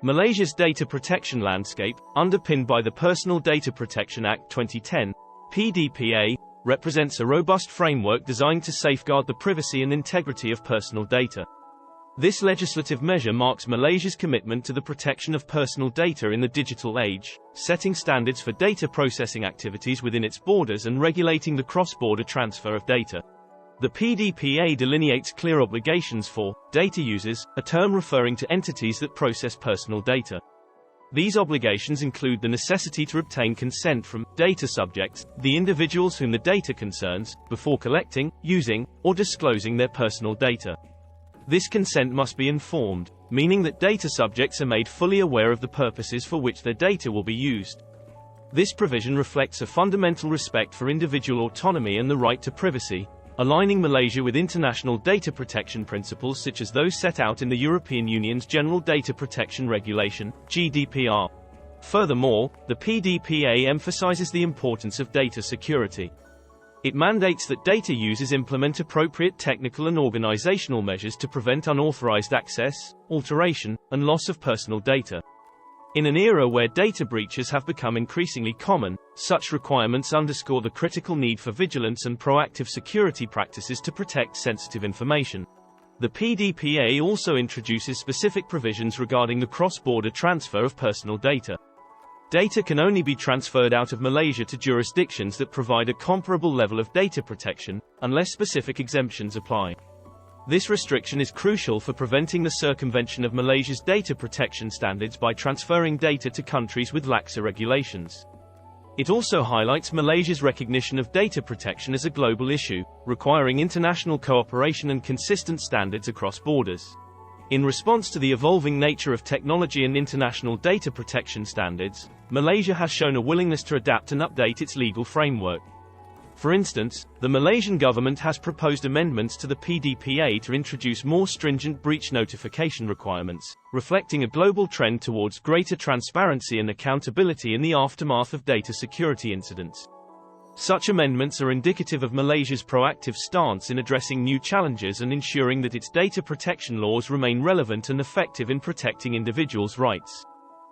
Malaysia's data protection landscape, underpinned by the Personal Data Protection Act 2010, PDPA, represents a robust framework designed to safeguard the privacy and integrity of personal data. This legislative measure marks Malaysia's commitment to the protection of personal data in the digital age, setting standards for data processing activities within its borders and regulating the cross-border transfer of data. The PDPA delineates clear obligations for data users, a term referring to entities that process personal data. These obligations include the necessity to obtain consent from data subjects, the individuals whom the data concerns, before collecting, using, or disclosing their personal data. This consent must be informed, meaning that data subjects are made fully aware of the purposes for which their data will be used. This provision reflects a fundamental respect for individual autonomy and the right to privacy, aligning Malaysia with international data protection principles such as those set out in the European Union's General Data Protection Regulation, GDPR. Furthermore, the PDPA emphasizes the importance of data security. It mandates that data users implement appropriate technical and organizational measures to prevent unauthorized access, alteration, and loss of personal data. In an era where data breaches have become increasingly common, such requirements underscore the critical need for vigilance and proactive security practices to protect sensitive information. The PDPA also introduces specific provisions regarding the cross-border transfer of personal data. Data can only be transferred out of Malaysia to jurisdictions that provide a comparable level of data protection, unless specific exemptions apply. This restriction is crucial for preventing the circumvention of Malaysia's data protection standards by transferring data to countries with laxer regulations. It also highlights Malaysia's recognition of data protection as a global issue, requiring international cooperation and consistent standards across borders. In response to the evolving nature of technology and international data protection standards, Malaysia has shown a willingness to adapt and update its legal framework. For instance, the Malaysian government has proposed amendments to the PDPA to introduce more stringent breach notification requirements, reflecting a global trend towards greater transparency and accountability in the aftermath of data security incidents. Such amendments are indicative of Malaysia's proactive stance in addressing new challenges and ensuring that its data protection laws remain relevant and effective in protecting individuals' rights.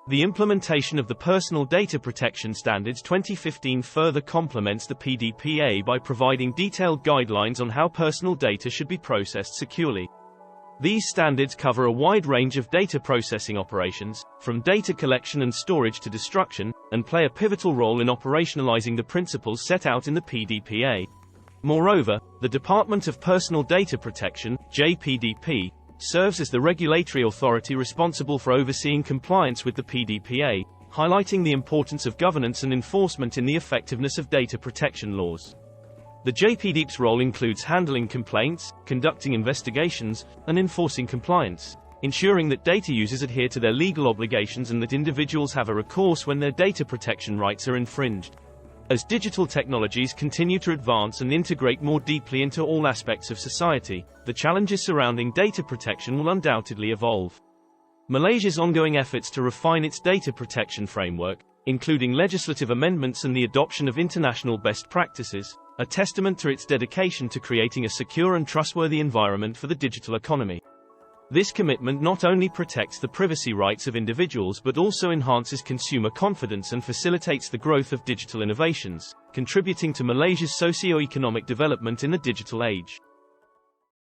The implementation of the Personal Data Protection Standards 2015 further complements the PDPA by providing detailed guidelines on how personal data should be processed securely. These standards cover a wide range of data processing operations, from data collection and storage to destruction, and play a pivotal role in operationalizing the principles set out in the PDPA. Moreover, the Department of Personal Data Protection, JPDP, serves as the regulatory authority responsible for overseeing compliance with the PDPA, highlighting the importance of governance and enforcement in the effectiveness of data protection laws. The JPDP's role includes handling complaints, conducting investigations, and enforcing compliance, ensuring that data users adhere to their legal obligations and that individuals have a recourse when their data protection rights are infringed. As digital technologies continue to advance and integrate more deeply into all aspects of society, the challenges surrounding data protection will undoubtedly evolve. Malaysia's ongoing efforts to refine its data protection framework, including legislative amendments and the adoption of international best practices, are testament to its dedication to creating a secure and trustworthy environment for the digital economy. This commitment not only protects the privacy rights of individuals but also enhances consumer confidence and facilitates the growth of digital innovations, contributing to Malaysia's socio-economic development in the digital age.